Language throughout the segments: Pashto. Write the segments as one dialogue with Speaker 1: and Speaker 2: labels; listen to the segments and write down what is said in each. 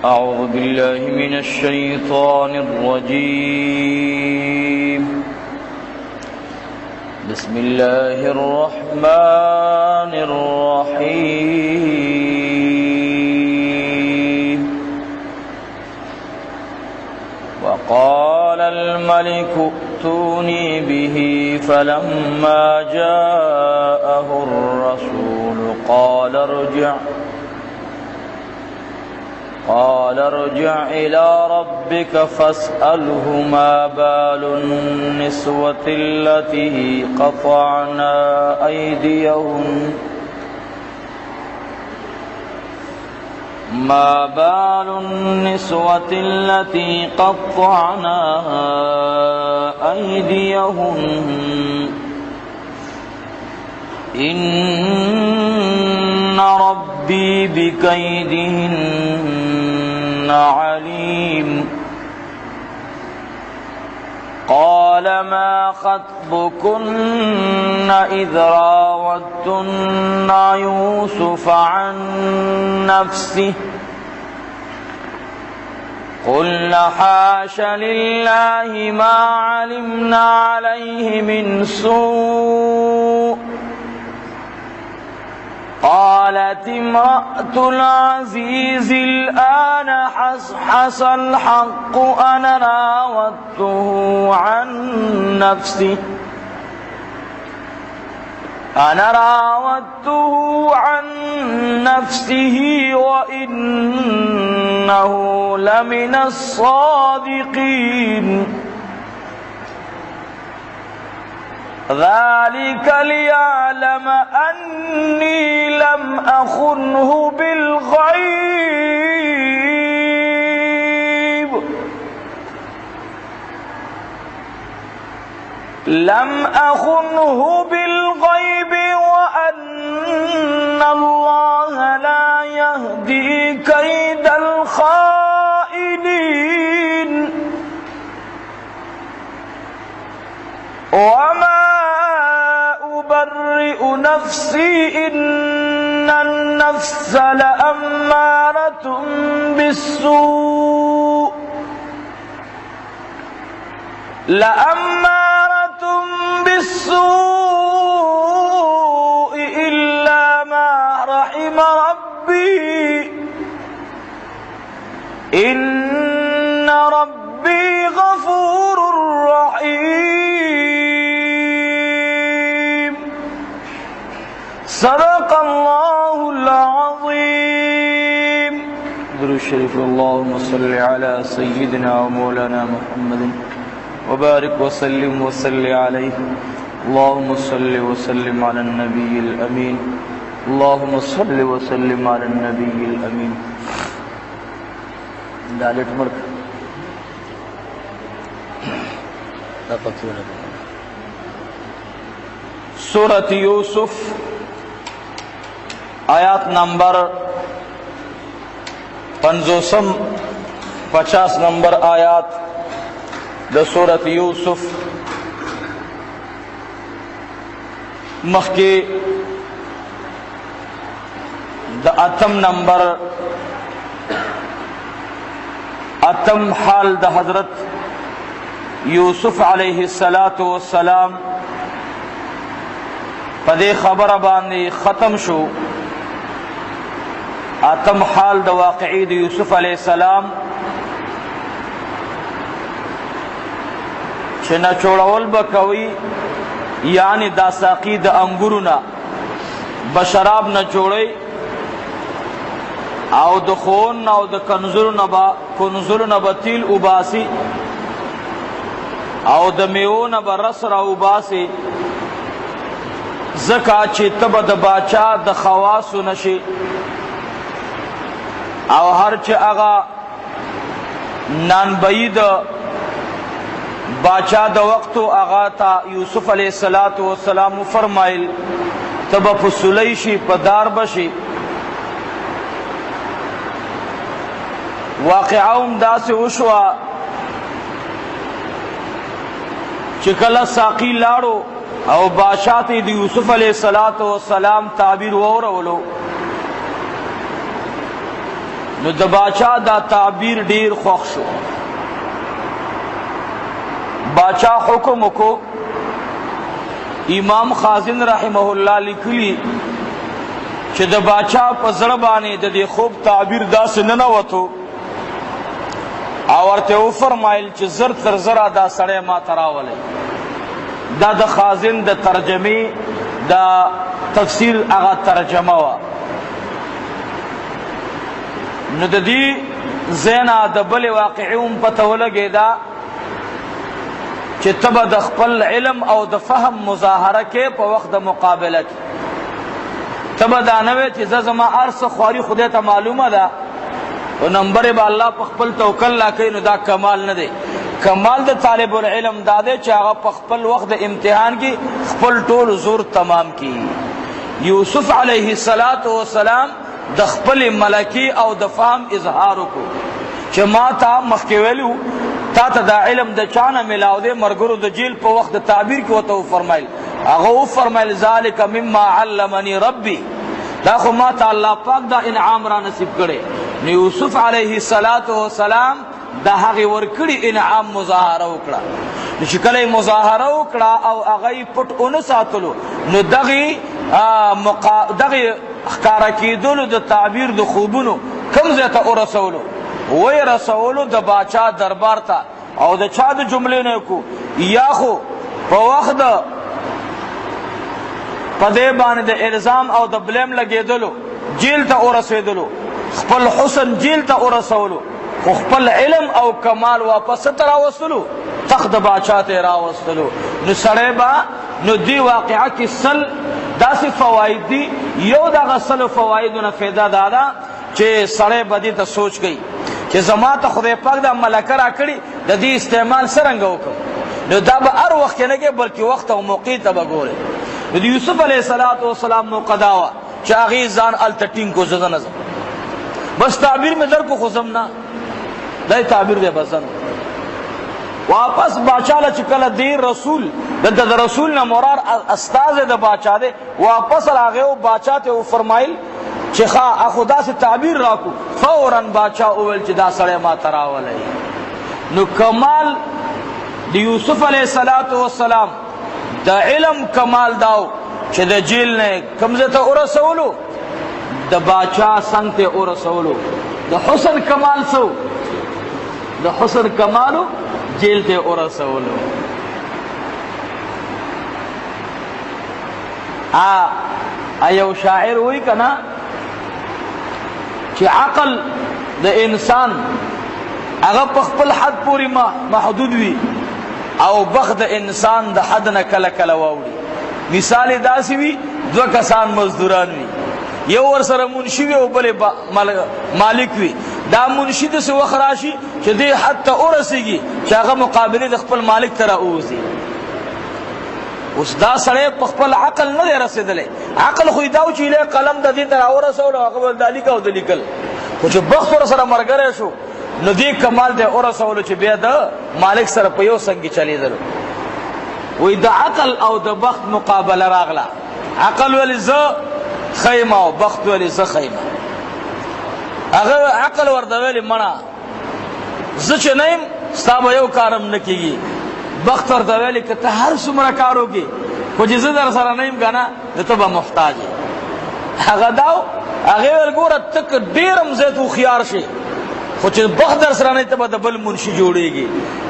Speaker 1: أعوذ بالله من الشيطان الرجيم. بسم الله الرحمن الرحيم. وقال الملك ائتوني به فلما جاءه الرسول قال ارجع إلى ربك فاسأله ما بال النسوة التي قطعنا أيديهن إن ربي بكيدهن عليم. قال ما خطبكن إذ راوتن يوسف عن نفسه قلنا حاش لله ما علمنا عليه من سوء. قالت امرأة العزيز الآن حصحص الحق أنا راودته عن نفسه وإنه لمن الصادقين. ذلك ليعلم أني لم أخنه بالغيب وأن الله لا يهدي كيد الخائنين. وما أبرئ نفسي إن النفس لأمارة بالسوء إلا ما رحم ربي إن ربي غفور رحيم. صدق الله العظيم. درود الشريف. اللهم صل على سيدنا ومولانا محمد وبارك وسلم عليه. اللهم صل وسلم على النبي الأمين. اللهم صل وسلم على النبي الأمين. دالت مرك سورة یوسف آیات نمبر 50 نمبر آیات د سورة یوسف مخکی د اتم حال د حضرت یوسف علیہ السلام پدې خبره باندې ختم شو. اتم حال د واقعي د یوسف علیہ السلام چې نه چوړول بکوي، یعنی دا ساقی د انګورونه بشراب نه جوړي او د خون او د کنزلونه به تیل وباسي او د میوونه به رس را وباسي، ځکه چې ته به د باچا د خواصو نشي او هر چې هغه نانبیي د باچا د وقتو آغا تا یوسف علیہ السلام فرمائل تب فسولی شی پدار بشی. واقعاوم دا سے وشوا چکل ساقی لاړو او بادشاہ ته د یوسف علیہ السلام تعبیر وورولو نو د بادشاہ دا تعبیر ډیر خوښ شو. بادشاہ حکم کو امام خازن رحمه الله لیکلی چې د بادشاہ په زړه باندې د دې خوب تعبیر داسې نه نوتو او ورته وفرمایل چې زر تر زره دا سړی ما ته راولئ. دا د خازن د ترجمې د تفسیر هغه ترجمه وه. نو د دې ځای نه د بلې واقعې هم پته ولګېده چې ته به د خپل علم او د فهم مظاهره کې په وخت د مقابله کې ته به دا نه وې چې زه زما هر څه خواري خدای ته معلومه ده او نمبر به الله په خپل توکل لا کوي. نو دا کمال نه دی. کمال د طالب العلم دا دی چې هغه په خپل وخت د امتحان کې خپل ټول زور تمام کی. یوسف علیه السلام د خپل ملکی او د فهم اظهار وکړو چې ما ته مخکې ویلو تا ته دا علم د چانه ملاو دی. مرګرو د جیل په وخت د تعبیر کې ورته وفرمایل هغه وفرمایل ذلک مما علمني ربي، دا خو ما ته الله پاک دا انعام را نصیب کړي. نو یوسف علیه السلام دا هغه ورکړي انعام مظاهره وکړه. نو چې کله مظاهره وکړه او هغه پټ اون ساتلو نو دغه ښکارا کېدلو د تعبیر د خوبونو کوم ځای ته ورسولو وی رسولو د باچا دربار ته او د چا د جملې نه کو یا خو په وخت د پدې باندې د الزام او د بلیم لګېدلو جیل ته ورسېدلو، خپل حسن جیل ته ورسولو، خو خپل علم او کمال واپس ته راوستلو، تخت د باچا ته راوستلو. نو سړی به نو دی واقعه کې سل داسې فواید دي. یو دغه سلو فوایدو نه فایده دا ده چې سړی به دې ته سوچ کوي چې زما ته خدای پاک دا ملکه را کړي د دې استعمال څرنګه وکړم. نو دا به هر وخت کې نه کوي بلکې وخت او موقع ته به ګوري. نو د یوسف علیه السلام موقع دا وه چې هغې ځان هلته ټینګ کو زه نه ځم بس تعبیر مې در کو خو ځم نه دا تعبیر دی بس ځم واپس باچا له چې کله دی رسول دلته د رسول نه مراد استازی د باچا دی واپس راغی او باچا ته وفرمایل چې ښه اخو داسې تعبیر راکو. فوراً باچا وویل چې دا سړی ما ته راولی. نو کمال د یوسف علیه السلام د علم کمال داو چې د جیل نه کوم ځای ته ورسولو د باچا څنګ ته ورسولو. د حسن کمال سو د حسن کمالو جیل ته ورسولو. یو شاعر وی کنا چې عقل د انسان هغه په خپل حد پورې محدود وي او بخت د انسان د حد نه کله کله واوړي. مثال داسې وي دوه کسان مزدوران وي، یو ورسره منشي وي او بل مالک وي. دا منشي داسې وخت راشي چې دې حد ته ورسېږي چې هغه مقابلې د خپل مالک ته راوځي. اوس دا سړی په خپل عقل نه دی رسېدلی. عقل خو یې دا و چې ایله قلم د دې ته راورسولو هغه به دا لیکه او د لیکل، خو چې بخت ورسره ملګری شو نو دې کمال ته ورسولو چې بیا د مالک سره په یو څنګ کې چلیدلو. وی د عقل او د بخت مقابله راغله. عقل ولی زه خیمه او بخت ولی زه خیمه. هغه عقل ورته ویلې مړه زه چې نه یم ستا به یو کارم نه کېږي. بخت ورته ویلې که ته هر څومره کار وکړې خو چې زه در سره نه یم که نه نو ته به محتاج یې. هغه دا و هغې ویل ګوره ته که ډېر هم زیات هوښیار شې خو چې بخت در سره نه ته به د بل منشي جوړېږي.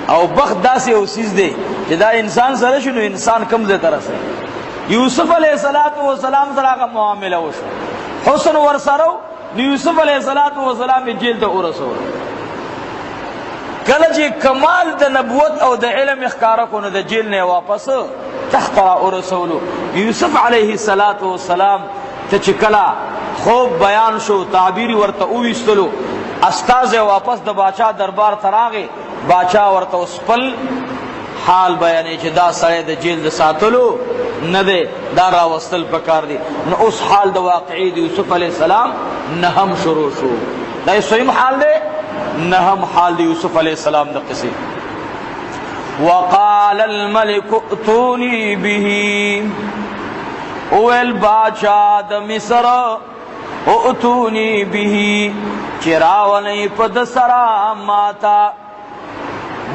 Speaker 1: او بخت داسې یو څیز دی چې دا انسان سره شي نو انسان کم ځای ته رسوي. یوسف علیه السلام سره هغه معامله وشو، حسن ورسره و. نو یوسف علیه السلام یې جیل ته ورسولو. کله چې کمال د نبوت او د علم ښکاره کړو نو د جیل نه واپس تخت را ورسولو. یوسف علیه السلام ته چې کله خوب بیان شو تعبیر ورته وویستلو استازی واپس د باچا دربار ته راغی. باچا ورته اوس خپل حال بیانې چې دا سړی د جیل د ساتلو نه دی دا راوستل پکار دی. نو اوس حال د واقعي د یوسف علیه السلام نهم شروع شو. دا صحیح حال دی نهم حال د یوسف علیه السلام د قصې. وقال الملك ائتوني به اویل باچا د مصر ائتونی به چراولی پد سرا ماتا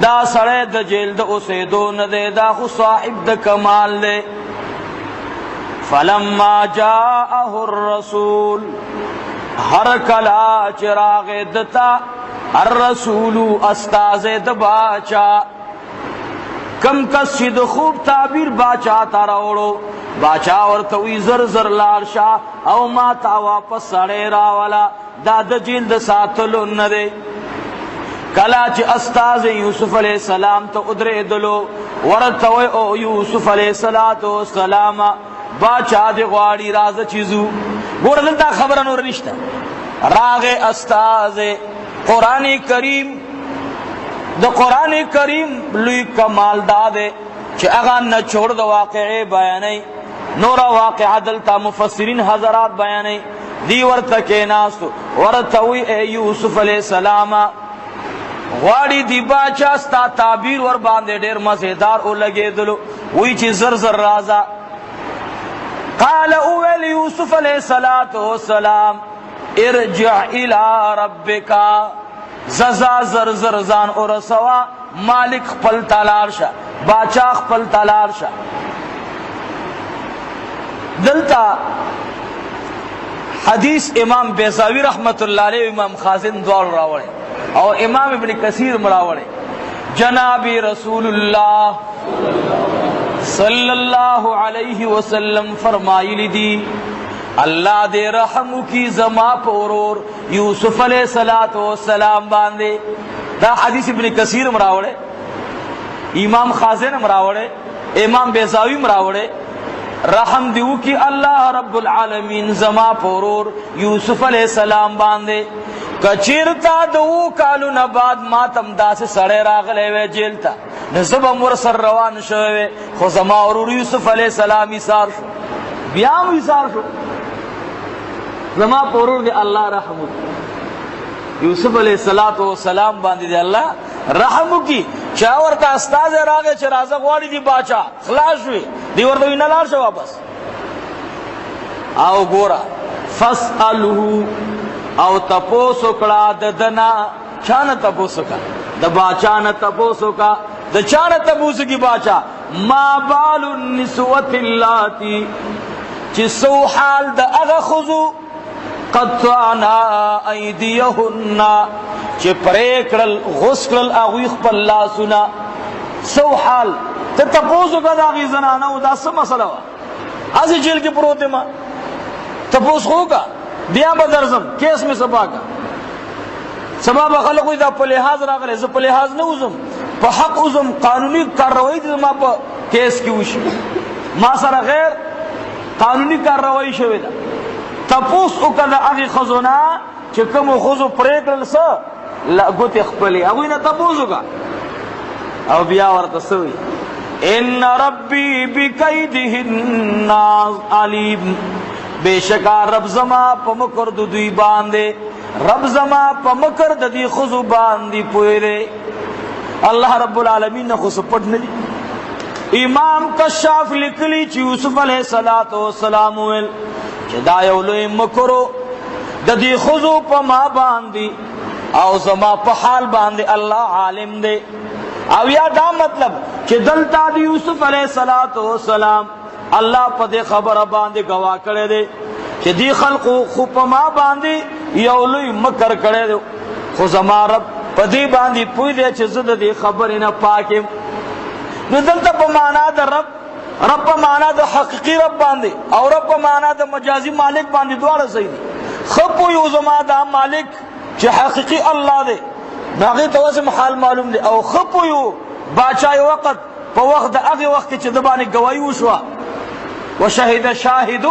Speaker 1: دا سڑے د جیل د اسیدو ندے دا خو صاحب د کمال دے فلما جاءه الرسول ہر کلا چراغ دتا الرسول استاز د باچا کم کس شد خوب تعبیر باچا تاراوڑو باچا ورتوی زر زر لارشا او ما تا واپس سڑے راولا دا د جیل د ساتلو ندے کلا چی استاز یوسف علیہ السلام تو ادرے دلو ورتوی او یوسف علیہ السلام باچا دی غواری راز چیزو گوڑا دلتا خبر نور نشتا راغ استاز قرآن کریم دا قرآن کریم لوی کمال دادے چی اغا نہ چھوڑ دا واقعے بیانی نورا واقعہ دلتا مفسرین حضرات بیانی دی ورطا کے ناستو ورطاوی اے یوسف علیہ السلام غاڑی دی باچا ستا تعبیر ور باندے دیر مزیدار او لگے دلو وی چی زر زر رازا قال اویل یوسف علیہ السلام ارجع الى ربکا ززا زر زر زان اور سوا مالک خپل تالار شا باچا خپل تالار شا دلتا حدیث امام بیزاوی رحمت اللہ علیہ امام خازن دوار راوڑے اور امام ابن کثیر مراوڑے جناب رسول اللہ صلی اللہ علیہ وسلم فرمائی دی اللہ دے رحم کی زما پورور یوسف علیہ السلام باندے دا حدیث ابن کثیر مراوڑے امام خازن مراوڑے امام بیزاوی مراوڑے رحم دیو کی اللہ رب العالمین زما پورور یوسف علیہ السلام باندے کچیرتا دو کالو نباد ماتم دا سے سڑے راغلے وے جیلتا نزب امور سر روان شوے خو زما ورور یوسف علیہ السلام ایسار شو بیام ایسار شو زما پورور دے اللہ رحم یوسف علیہ السلام باندے دے اللہ رحم کی چاورتا استاز راگے چرازہ غواری دی باچا خلاص ہوئی دی وردوی نلار شو واپس آو گورا فاسألہو او تپوسو کڑا ددنا چانا تپوسو کا دا باچا نا تپوسو کا دا چانا تپوسو کی باچا ما بال النسوت اللاتی چی سو حال دا اغا خضو قطعنا ایدیہن چی پریکڑل غسکرل اغویخ پل لا سنا سو حال تا تپوسو کا دا غی زنانا دا سا مسئلہ وا آزی جیل کی پروتے ما تپوس خو کا بیا بدرزم کیس میں سبا کا سبا بخلقوی دا پلیحاز راغلے زا پلیحاز نوزم پا حق ازم قانونی کارروائی دی ما پا کیس کی وشی ما سر غیر قانونی کارروائی شوی دا تپوس اکا دا اغی خزونا چکم خزو پریکل سا گوتی اخپلی اگوی نا تپوسو کا او بیا ورطسوی ان ربی بکیدہن علیم بے شکا رب زما پا مکر دو دوی باندے رب زما پا مکر دی خزو باندی پوئرے اللہ رب العالمین نے خود پڑھ ندی امام کشاف لکلی چی یوسف علیہ السلام ویل چی دا یولوی مکرو دی خزو پا ما باندی او زما پا حال باندی اللہ عالم دے او یا دا مطلب چی دلتا دی یوسف علیہ السلام اللہ پا دے خبر باندے گواہ کرے دے کہ دی خلق خوب ما باندے یولوی مکر کرے دے خو زما رب پا دی باندے پوئی دے چھ زد دی خبرنا پاکم نو دلتا پا مانا دا رب پا مانا دا حقیقی رب باندے اور رب پا مانا دا مجازی مالک باندے دوارا صحیح دی خب پوئی زما دا مالک چھ حقیقی اللہ دے ناغی تواسم حال معلوم دے او خب پوئی باچائی وقت پا وقت اغی وقت چھ دبانی گوائی وشوا وشهد شاهد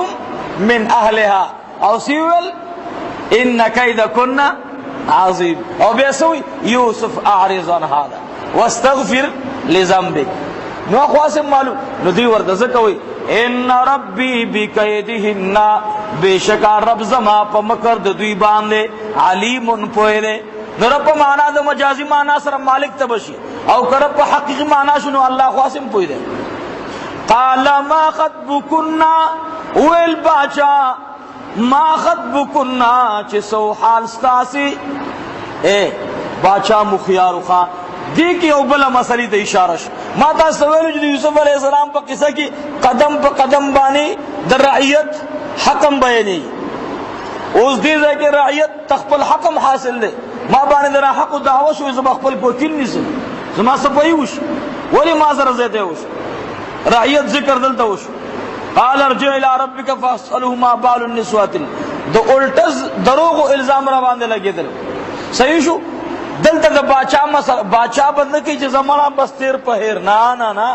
Speaker 1: من اهلها او سیول ان کیدکن عظیم او بیسوی یوسف اعرض عن هذا واستغفر لذنبک نو خواسم معلوم نو دی ورد زکوی ان ربی بکیدہن بے شکا رب زما پا مکر دوی باندے علیم پوئے دے نو رب معنا د مجازي معنا سره مالک تبشي او کرب حقيقي معنا شنو الله خاصم پوي دي. قال ما خطبكنا ويل باچا ما خطبكنا چې سو حال ستاسي اے باچا مخيار خا دی کی او بل مسلې ته اشاره ما تاسو ویلو چې یوسف علیہ السلام په قصه کې قدم په قدم باندې د رعیت حکم بیانې اوس دې ځکه رعیت تخپل حکم حاصل دی ما باندې در حق او دعوه شو زما خپل کوتین نشم زما سپي وش ولی ما سره زیته وش رعیت ذکر دلته وش. قال ارجع الى ربك فاساله ما بال النسوات د الټز دروغ او الزام را باندې لګیدل صحیح شو. دلته د باچا بدل کی چې زمانہ بس تیر په هیر نه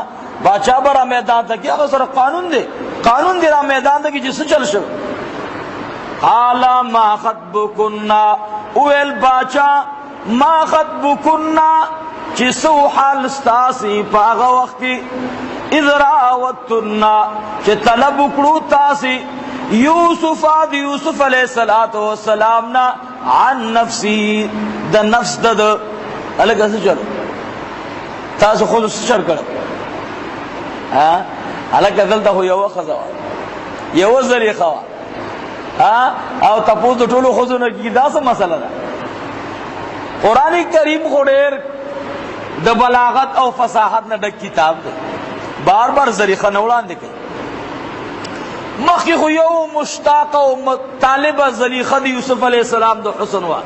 Speaker 1: باچا برا میدان ته کې هغه سره قانون دی را میدان ته کې چې څه چل شو. قال ما خطبكنا ويل باچا ما خطبكنا چې سو حال ستاسي پاغه وخت اذ راوتنا چې طلب کړو تاسي یوسف علیہ السلام نا عن نفسی د نفس د الګ څه چل تاسو خود څه چل کړ الګ دلته یو خزوا یو زریخه او تاسو د ټولو خزونه کی دا څه مسله ده. قران کریم خو ډېر د بلاغت او فصاحت نه ډک کتاب دی بار بار زریخه نه وړاندې کوي. مخی خو یو مشتاق او طالب زلیخه د یوسف علیہ السلام د حسن وا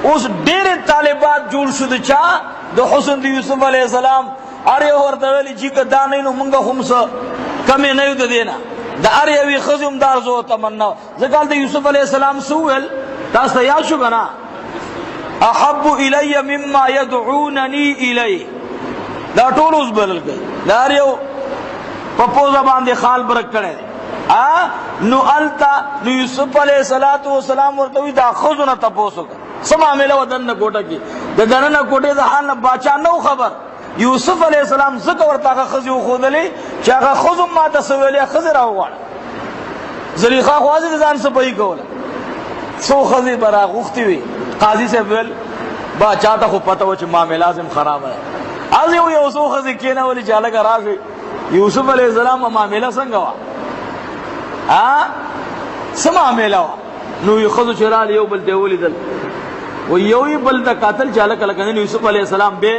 Speaker 1: اوس ډېر طالبات جوړ شو د چا د حسن د یوسف علیہ السلام اره ورته ویلي چې کدا نه نو مونږه هم څه کمې نه یو د دینا د اره وی خزم دار زو تمنا ځکه د یوسف علیہ السلام سوول تاسو یا شو غنا احب الی مما يدعونني الیه دا ټول اوس بلل کوي دا یو په پوزا باندې خال برک کړي نو التا نو یوسف علیہ السلام ورته وی دا خزونه تاسو سما مله ودن کوټه کې د دننه کوټه د حال باچا نو خبر یوسف علیہ السلام زکه ورته خزي خودلې چې هغه خزم ما تسویلې خزر راوړ زلیخا خوازه ځان سپي کوله سو خزي برا غوختي وی قاضي سے ویل باچا ته خو پته و چې معاملې لازم خراب ہے از یو سو خزي کینه ولې چاله راځي یوسف علیہ السلام معاملې څنګه وا سما میلا نو یخذ چرال یو بل دیولی دل و یو بل د قاتل چاله کله کنه یوسف علیہ السلام به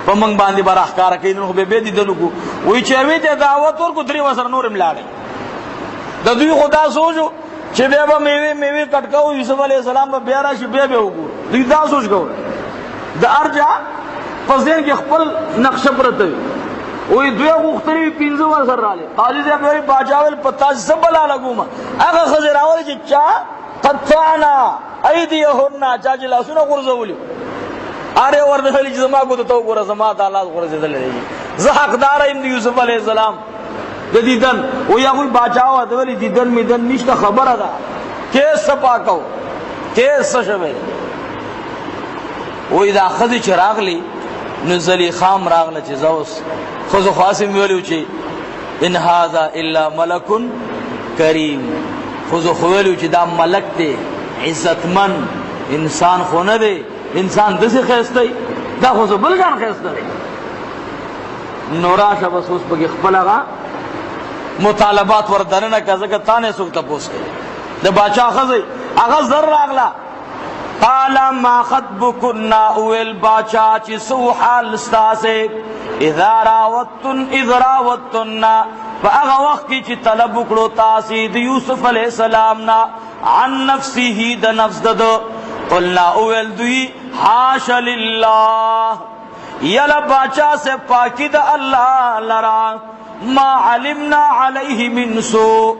Speaker 1: پمنګ باندې بار احکار کین نو به دي دلو وی چې وی ته دعوت ورکو درې وسر نور ملاړي د دوی خدا سوچو چې به میوه کټکاو یوسف علیہ السلام به بیا راشي به وګور دوی دا سوچ کو د ارجع فزین کې خپل نقشه پرته وی دوی غوختری 15 ورسره رااله قاضي صاحب وی باجاول پتا زبلا لګوما هغه خزر اول چې چا قطعنا ايديهن چاجي لاسونه غرزولي اره ورته ویل چې زما کو ته وګوره زما د الله غرزدل دی زه حقدار ایم د یوسف علیہ السلام د دیدن او یا کوئی باجاو د ویل دیدن میدن نشته خبره ده کیس سپاکو کیس شوه وی دا خزي چراغلی نو زلیخام راغله چې زوس خو خاصم ویلو چې ان هذا الا ملک کریم خو ویلو چې دا ملک دی عزتمن انسان خو نه دی انسان دسه خسته دا خو بلګان خسته دی نوراشه بس اوس په خپلغه مطالبات وردانه کزه تانه سوک تاسو د باچا خزي هغه زر راغله قال ما خطبكنا اول باچا چې سو حال ستاسه اذا راوتن فاغه وخت چې طلب وکړو تاسو د یوسف علیہ السلام نا عن نفسه د نفس دد قلنا اول دوی حاش لله یلا باچا سے پاکی د الله لرا ما علمنا علیه من سوء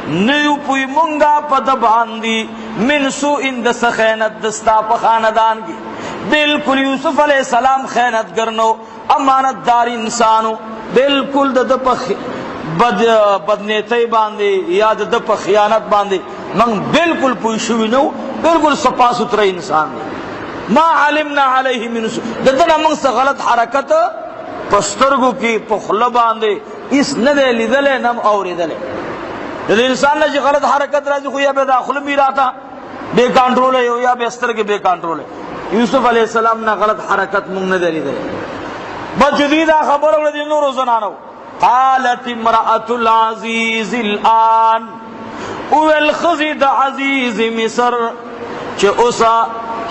Speaker 1: نیو پوی مونگا پد باندی من سو اند سخینت دستا پا خاندان کی بالکل یوسف علیہ السلام خینت گرنو امانت دار انسانو بالکل د پا بدنیتی باندی یا د پا خیانت باندی من بالکل پوی شوی نو بالکل صفا ستر انسان دی ما علمنا علیہ من سو ددنا من سے غلط حرکت پسترگو کی پخلا باندی اس ندے لیدلے نم اوری دلے جب انسان نے غلط حرکت راځي خو یا به داخله میرا تا بے کنټرول ہے یا به ستر کې بے کنټرول ہے یوسف علیہ السلام نا غلط حرکت مونږ نه دلیدل. بس جدیدہ خبر ورد نور زنانو قالت امرأة العزیز الان اول خزید عزیز مصر چه اسا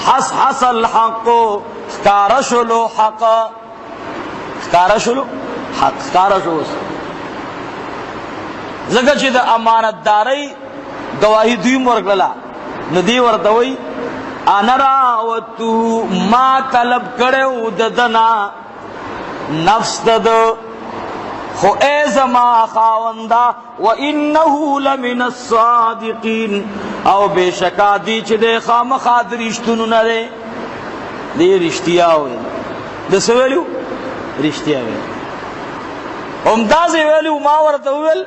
Speaker 1: حس حس الحق سکارشلو حق سکارشلو حق سکارشلو زکر چه دا امانت داری گواہی دویم ورکللا ندی ورطوئی انا راوتو ما طلب کرو ددنا نفس دد خو اے زما خاوندا وانه لمن الصادقین او بے شکا دی چھ دے خامخا رشتونو نہ دے دی رشتیا ہوئے دس ویلو رشتیا ہوئے امداز ویلو ما ورته ویل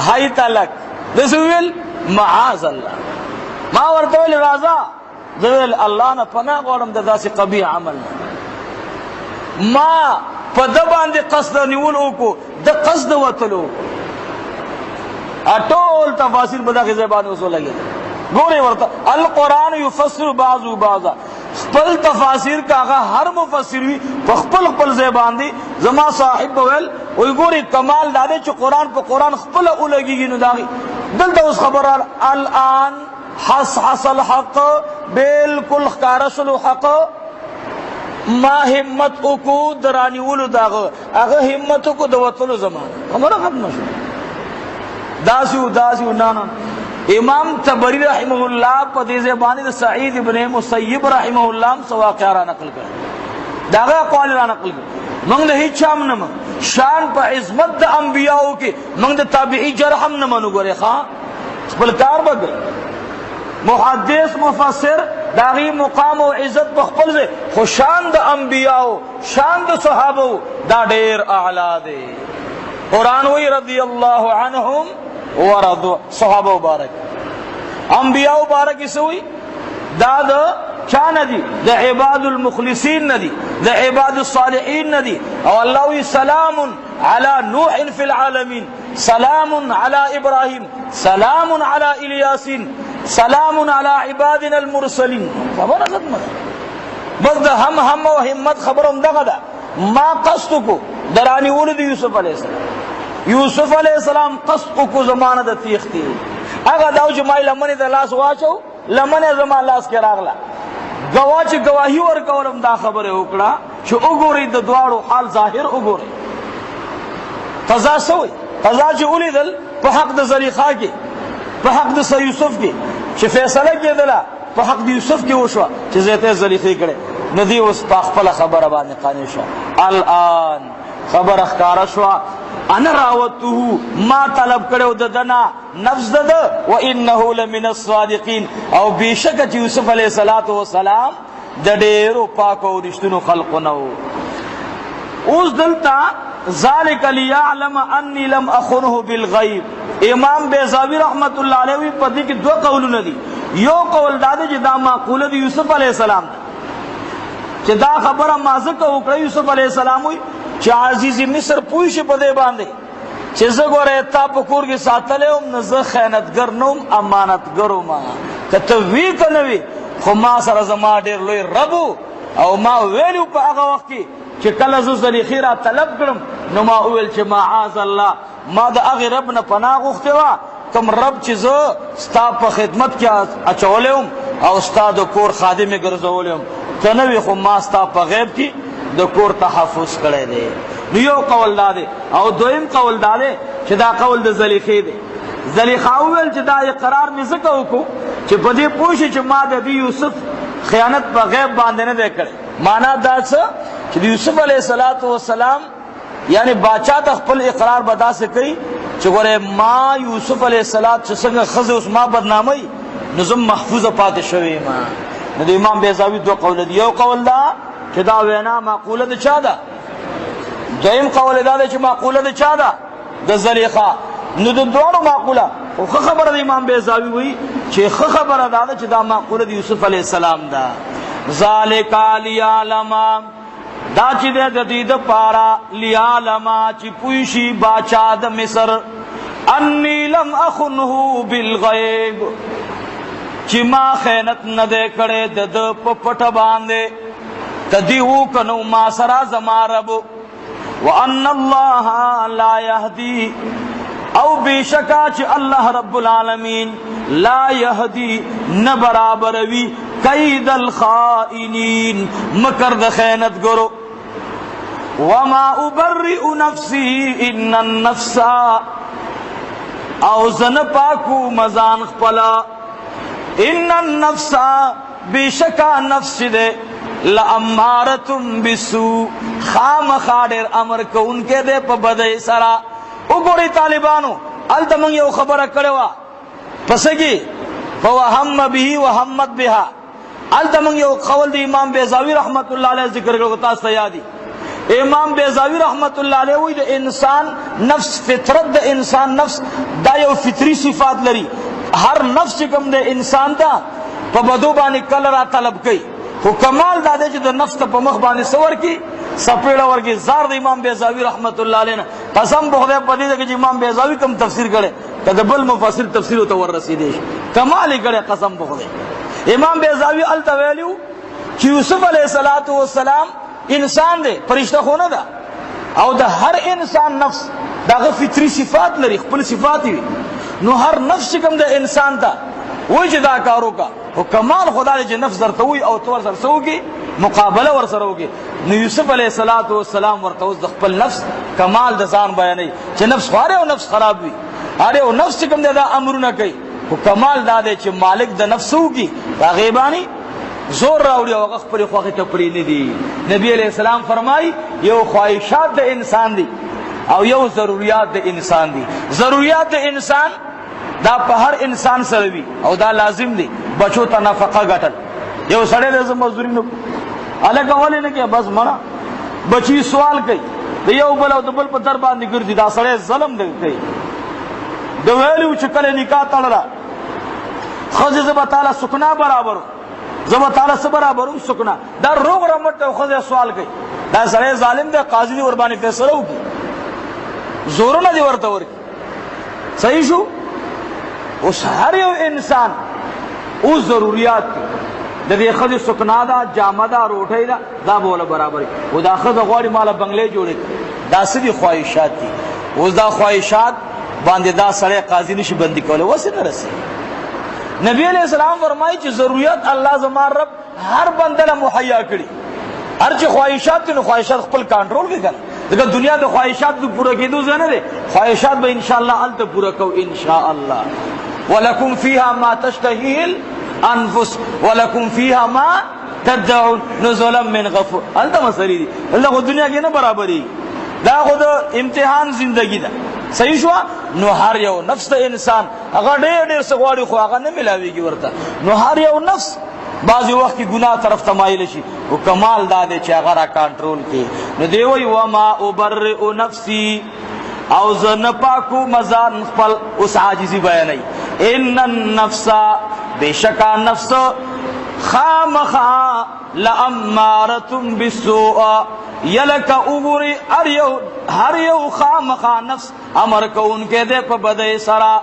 Speaker 1: هاي تلک دس ویل معاذ الله ما ورته ویل رازا ذل الله نه پناه غواړم د داسې قبیح عمل ما پد باندې قصد نیول وکړو د قصد وتلو اټول تفاسیر بدغه زبان وسو لګي ګوره ورته القرآن يفسر بعض بعضا خپل تفاسیر کاغه هر مفسر وی خپل خپل زبان دي زما صاحب ویل وی ګوره کمال داده چې قرآن په قرآن خپل اولګي نو داغي دلته اوس خبر الان حس حصل حق بالکل خارشل حق ما همت کو درانی ولو داغه هغه همت کو د وتلو زمان خبره ختم شو داسیو نانا امام تبری رحمه الله په دې زبانی د سعید ابن مسیب رحمه الله سواقع را نقل کړ داغه قول را نقل کړ موږ نه هیڅ شام نه شان په عظمت د انبیاو کې موږ د تابعی جرحم نه منو ګره ښا خپل کار وکړ محدث مفسر داغی مقام و عزت بخپل سے خوشان دا انبیاء شان دا صحابہ دا دیر اعلا دے قرآن وی رضی اللہ عنہم ورضو صحابہ بارک انبیاء بارک اسوی دا دا چا ندی دا عباد المخلصین ندی دا عباد الصالحین ندی او اللہ وی سلام علی نوح فی العالمین سلام علی ابراہیم سلام علی الیاسین سلام علی عبادنا المرسلین خبر ختم بس ہم و ہمت خبرم دغه ده ما قصد کو درانی ولد یوسف علیہ السلام یوسف علیہ السلام قصد کو زمانہ د تیختی اگه داو جماعی لمنی د لاس واچو لمنی زمان لاس کې راغلا گواچ گواہی ور کولم دا خبره وکړه چې وګورئ د دواړو حال ظاهر وګورئ قضا سوی قضا چې ولیدل په حق د زلیخا کې په حق د یوسف کې چې فیصله کېدله په حق د یوسف کې وشوه چې زیته زلیخې کړي ندی اوس په خپل خبره باندې قانع شو الان خبر اخکار شو انا راوته ما طلب کړو د دنا نفس دد و انه لمن الصادقین او بیشک چې یوسف علیه السلام د ډېرو پاکو رښتونو خلقونو اوس دلته ذالک لیعلم انی لم اخنه بالغیب امام بیضاوی رحمت اللہ علیہ وی پدی کی دو قولونه دي یو قول داده چې دا معقوله دی یوسف علیہ السلام چې دا خبره مازه کو کړ یوسف علیہ السلام وی چې عزیز مصر پوي شي په دې باندې چې زه ګوره تا په کور کې ساتلم نه زه خیانتګر نوم امانتګر ما کته وی کنه وی خو ما سره زما ډیر لوی رب او ما ویلو په هغه وخت کې چې کله زه زلیخی را طلب کړم نو ما ویل چې معاذ الله ما د هغه رب نه پناه غوښته وا کوم رب چې زه ستا په خدمت کې اچولم او ستا د کور خادم ګرځولم ته نه وي خو ما ستا په غیب کې د کور تحفظ کړی دی نو یو قول دا دی او دویم قول دا دی چې دا قول د زلیخی دی زلیخا ویل چې دا اقرار مې ځکه وکړو چې په دې پوه شي چې ما د یوسف خیانت په غیب باندې نه دی کړی معنا دا څه چې یوسف علیہ السلام یعنی بادشاہ ته خپل اقرار بدا سے کوي چې ګوره ما یوسف علیہ السلام چې څنګه خزه اوس ما بدنامي نظم محفوظه پاتې شوی ما نو د امام بیضاوی دو قول دی یو قول دا چې دا وینا معقوله ده چا ده دویم قول دا چې معقوله ده چا ده د زلیخا نو د دوړو معقوله او خبره د امام بیضاوی وی چې خبره دا چې دا معقوله د یوسف علیہ السلام ده ذالک لیعلم دا چې د دې د پارا لیعلم چې پوښي باچا د مصر انی لم اخنه بالغیب چې ما خیانت نه دی کړی د په پټه باندې تدی وکنو ما سرا زما رب وان الله لا يهدي او بیشکا چې الله رب العالمین لا يهدي نه برابروي کید الخائنین مکر د خیانت ګرو وما ابرئ نفسي ان النفس او زن پاکو مزان خپلا ان النفس بیشکا نفس دے لامارتم بسو خام خاڑر امر کو ان کے دے پا بدئی سرا اگوڑی طالبانو التمنگ یو خبر کڑوا پسگی فوہم بھی وحمد بہا التمنگ یو قول دی امام بیزاوی رحمت اللہ علیہ ذکر کرو تاستا یادی امام بیزاوی رحمت اللہ علیہ وی دا انسان نفس فطرت دا انسان نفس دا یو فطری صفات لری ہر نفس کم دے انسان دا پا بدو بانی کل را طلب کئی خو کمال دا دے چی دا نفس تا پا مخ بانی سور کی سپیڑا ورکی زار دا امام بیزاوی رحمت اللہ علیہ قسم بخدے پدی دا کہ امام بیزاوی کم تفسیر کرے تا دا بل مفسر تفسیر تا ور رسیدیش کمالی کرے قسم بخدے امام بیزاوی التویلیو چی یوسف علیہ السلام انسان دے فرشتہ خونہ دا او دا ہر انسان نفس دا فطری صفات لري خپل صفات وي نو هر نفس کم دا انسان تا وای چې دا کارو کا او کمال خدا دې نفس درته وي او تور سره سوږي مقابله ور سره وږي نو یوسف علیہ السلام ورته د خپل نفس کمال د ځان بیانې چې نفس خاره او نفس خراب وي اره او نفس کم دا امرونه کوي او کمال دا دې چې مالک د نفس وږي دا غیبانی زور راوړي او هغه خپل خواخه ته پرې نه دي نبی علیہ السلام فرمای یو خواہشات د انسان دي او یو ضرورت د انسان دي ضرورت د انسان دا په هر انسان سره وي او دا لازم دي بچو ته نفقه غټل یو سړی د مزدوري نه الګ ولې نه کې بس مړه بچی سوال کوي د یو بل او د بل په در باندې ګرځي دا سړی ظلم دی کوي د ویلو چې کله نکاح تړلا خځه زبا تعالی سکنا برابر زبا تعالی سره برابر سکنا دا روغ رمټ خځه سوال کوي دا سړی ظالم دی قاضي دی ور باندې فیصله وکړي زورونه دی ورته ورکی صحیح شو اس ہر یو انسان او ضروریات د دې خځه سکنا دا جامه دا روټی دا دا بوله برابر او دا خځه غواړي مال بنگلې جوړي دا سړي خواهشات دي اوس دا خواهشات باندې دا سړی قاضي نشي بندي کوله وسه نه رسي نبی علیہ السلام فرمایي چې ضرورت الله زما رب هر بنده له مهیا کړي هر چې خواهشات نو خواهشات خپل کنټرول کې کړي دغه دنیا د خواهشات پوره کېدو ځنه دي خواهشات به ان شاء الله الته پوره کو ان شاء الله ولکم فیها ما تشتهی الانفس ولکم فیها ما تدعون نزلا من غفور الته مسری دي الله دنیا کې نه برابرۍ دا خود امتحان زندگی ده صحیح شو نو هر یو نفس د انسان هغه ډېر سغواړي خو هغه نه ملاويږي ورته نو هر یو نفس بعضی وخت کې ګناه طرف تمایل شي او کمال دا دی چې هغه را کنټرول کړي نو دی وی و ما ابرئ نفسي او زن پاکو مزان خپل اوس عاجزی بیانای ان النفس بشکا نفس خامخا لامارتم بالسوء یلک اوغری هر یو خامخا نفس امر کو ان کے دے په بدای سرا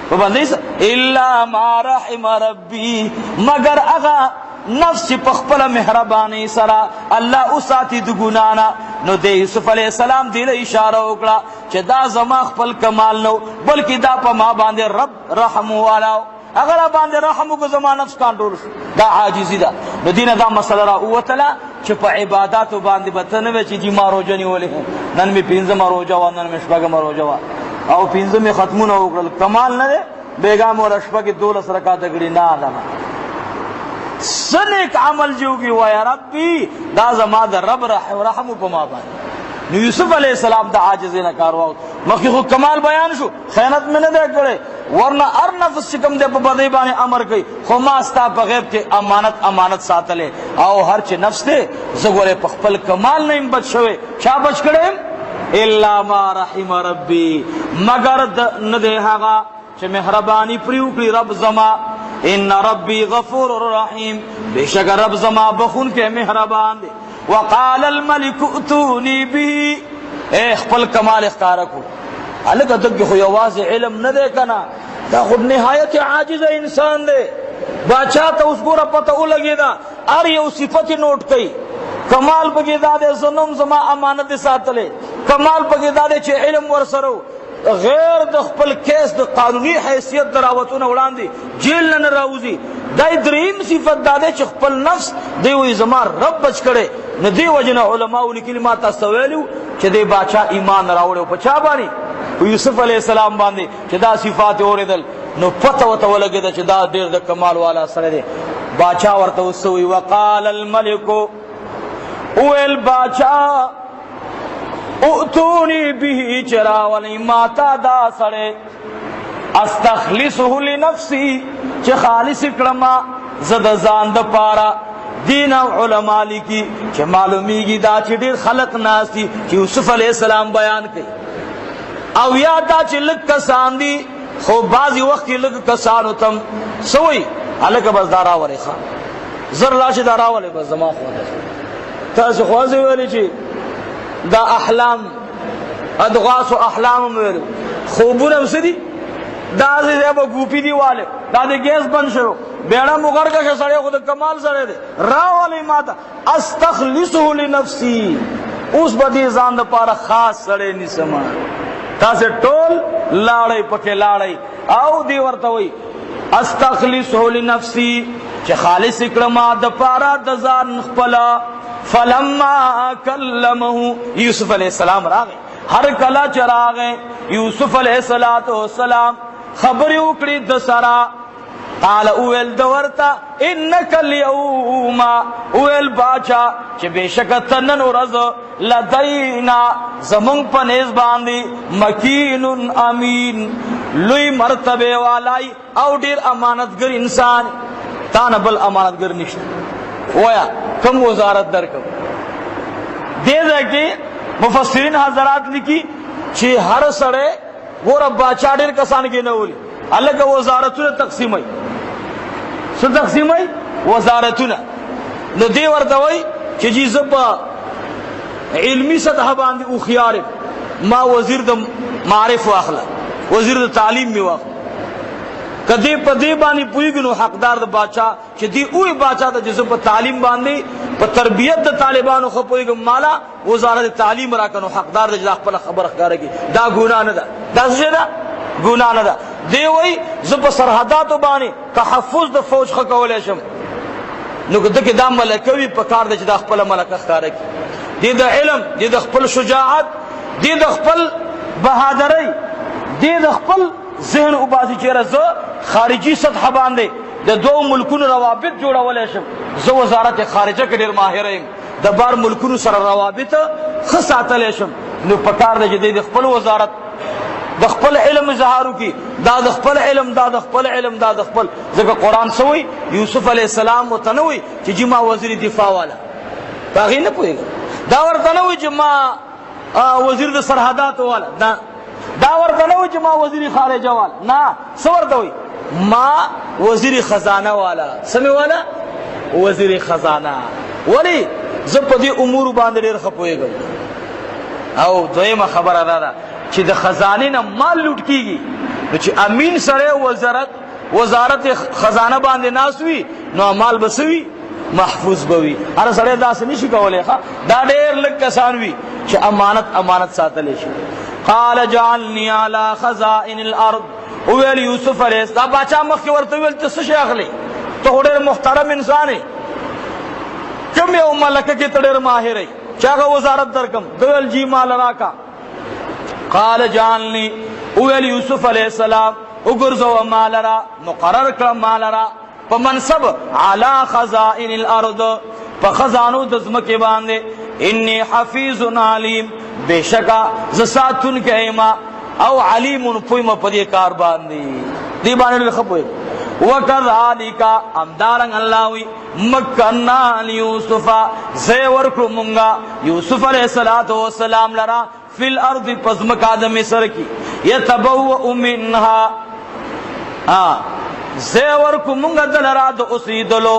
Speaker 1: په بدای الا ما رحم ربی مگر اغا نفس په خپل مهربانی سرا الله او ساتي د ګنانا نو د یوسف علی السلام دی له اشاره وکړه چې دا زما خپل کمال نو بلکې دا په ما باندې رب رحم والا اگر باندې رحم کو زما نفس کنټرول دا عاجزی دا نو دینه دا مسله را اوتلا چې په عبادت باندې بتنه و چې دی ما روزنی ولې نن می پینځه روزه و نن می شپږه روزه و او پینځه می ختمونه وکړل کمال نه بیگا مور شپږه 12 رکعات غړي نه علامه سنک عمل جوگی و یا ربی دا زما دا رب رحم په ما باندې نو یوسف علیہ السلام دا عاجز نه کارواو مخکې خو کمال بیان شو خیانت مې نه دی کړی ورنه هر نفس چې کوم دی په بدی باندې امر کوي خو ما ستا په غیب کې امانت ساتلې او هر چې نفس دی زه ګورې په خپل کمال نه بچ شوی چا بچ کړی الا ما رحم ربی مگر نه دی هغه چې مهرباني پرې وکړي رب زما ان ربی غفور رحیم بشک رب زما بخون کے مہربان دے وقال الملک اتونی به اے خپل کمال اختارکو الګ دغه خو یواز علم نه دی کنه دا خود نہایت عاجز انسان دے. باچا تا اس گورا پتہ او لگی دا ار یو صفت نوٹ کئی. کمال پکی دا دے زنم زما امانت ساتلے. کمال پکی دا دے چھ علم ورسرو غیر د خپل کیس د قانونی حیثیت دراوتونه وړاندې جیل نه راوځي. دای دریم صفت دا دے چھ خپل نفس دی وی زما رب بچ کړي. نو دی وجنه علماء لیکلي ما تاسو ویلو چې دی باچا ایمان راوړو په چا باندې یوسف علیہ السلام باندې چې دا صفات اوریدل نو پته وته ولګید چې دا ډیر د کمال والا سره دی. باچا ورته وسوي وقال الملك اول باچا اتونی به چرا ولی ماتا دا سره استخلصه لنفسي چې خالص کړما زد ځان د پاره. دین علماء لیکي چې معلومیږي دا چې ډیر خلق ناسي چې یوسف علیہ السلام بیان کړي او یا دا چې لږ کسان دي خو بعضی وخت کې لږ کسانو تم سوی الګ بس دارا ولې ښا زر راشد دارا ولې بس زما خو تاسو خو ځې ویلې چې دا احلام ادغاس احلام ویل خوبونه مسدي دا زه به ګوپی دی والے دا د ګیس بند شو بیڑا مغرقه که سڑے خود کمال سڑے دے راولی ماتا استخلصه لنفسی اس بدی زان دا پارا خاص سڑے نسما تا سے ٹول لاڑی پکے لاڑی او دی ورتوی استخلصه لنفسی چه خالص اکرما دا پارا دا زان خپلا. فلما کلمه یوسف علیہ السلام راگے ہر کلا چراغے یوسف علیہ السلام خبری اکڑی دسرا قال اویل دورتا انک اليوم اویل باچا چه بیشک تنن ورز لدینا زمون پنیز باندی مکین امین لوی مرتبه والائی او دیر امانتگر انسان تانا بل امانتگر نشت. ویا کم وزارت در کم دیده کہ مفسرین حضرات لکی چه ہر سڑے گورا باچا دیر کسان کی نولی اللہ کا وزارتو تقسیم ہے سو تقسیم ہے وزارتونه نو دی ورتوي چې جی زبا علمی سطح باندې او خيار ما وزیر د معارف واخلا وزیر د تعلیم می واخلا کدی پدی باندې پویګنو حقدار د بادشاہ چې دی اوې بادشاہ د جزب په تعلیم باندې په تربیت د طالبانو خو پویګم مالا وزارت تعلیم راکنو حقدار د خپل خبر ښکارږي دا ګناه نه ده دا څه ده ګناه نه ده. دی وای زب سرحداتو باندې تحفظ د فوج خ کولای شم نو دغه د ملکوي په کار د چې د خپل ملک ښکارږي دی د علم دی د خپل شجاعت دی د خپل بہادری دی د خپل ذهن او بازی چیرې خارجي سطح باندې د دوه ملکونو روابط جوړولای شم. زه وزارت خارجه کې ډیر ماهر یم د بار ملکونو سره روابط خصاتل شم نو پکار د د خپل وزارت د خپل علم اظهارو کی دا د خپل علم دا د خپل علم دا د خپل ځکه قران سوی یوسف علیہ السلام متنوي چې جما وزیر دفاع والا باغی نه پوهیږي دا ورته نه وي چې ما وزیر د سرحدات والا دا ورته نه وي چې ما وزیر خارجه والا نه څه ورته وي ما وزیر خزانه والا سمې والا وزیر خزانه ولی زه په دې امور باندې ډېر ښه پوهیږم. او دویمه خبره ده چې د خزانه نه مال لوټ کیږي نو چې امین سره وزارت خزانه باندې ناس وي نو مال بسوي محفوظ بوي. هر سره داس نشي کولای دا ډېر لږ کسان وي چې امانت ساتل شي. قال جعلني على خزائن الارض ویل یوسف علیہ السلام باچا مخ ورته ویل ته څه شي اخلي ته ډېر محترم انسان یې کوم یو ملکه کې ته ډېر ماهر یې چاغه وزارت درکم دویل جی مال راکا. قال جعلني ویل یوسف علیہ السلام وګرځو مال را مقرر کړ مال را په منصب علی خزائن الارض په خزانو د ځمکې باندې انی حفیظ علیم بشکا زساتن کایما او علیم پویم په دې کار باندې دی باندې خپوي. وکذالک امدارن الله وی مکننا یوسف زی ورکو مونگا یوسف علیہ السلام لرا فی الارض پزمکا د مصر کی یتبوء منها زی ورکو مونگا دلرا د اسیدلو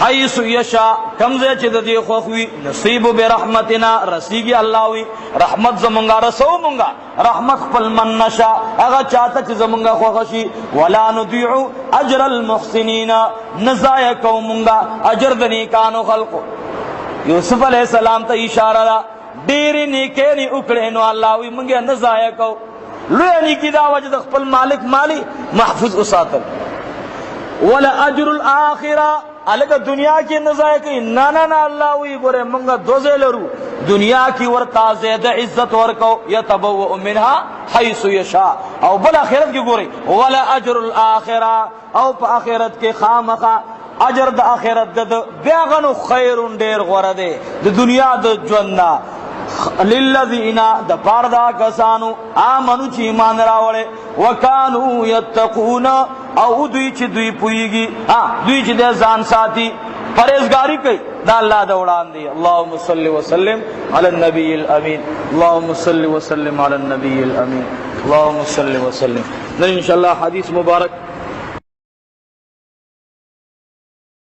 Speaker 1: حیث یشا کمزه چې د دې خوخوي نصیب برحمتنا رسیږي الله وی رحمت زمونږه رسو مونږه رحمت خپل من نشا هغه چاته چې زمونږه خوښ شي ولا نضيع اجر المحسنین نزایا کومونږه اجر د نیکانو خلقو یوسف علیہ السلام ته اشاره ده ډېرې نیکې نه وکړې نو الله وی مونږه نزایا کو لوی نیکی دا وجه د خپل مالک مالی محفوظ وساتل ولا اجر الاخره الګ دنیا کې نزایا کوي نه نه نه الله وی ګوره مونږه دوزه لرو دنیا کی ورتا زیاده عزت ورکو یتبوء منها حيث یشاء او بل اخرت کې ګوري ولا اجر الاخره او په اخرت کې خامخا اجر د اخرت د بیاغنو خیر ډیر غوړه ده د دنیا د ژوند للذین د پاردا کسانو امنو چې ایمان راوړې وکانو یتقون او دوی چې دوی پویږي دوی چې د ځان ساتي پرهیزګاری کوي دا الله د وړاندې اللهم صل وسلم علی النبی الامین اللهم صل وسلم علی النبی الامین اللهم صل وسلم ان شاء الله حدیث مبارک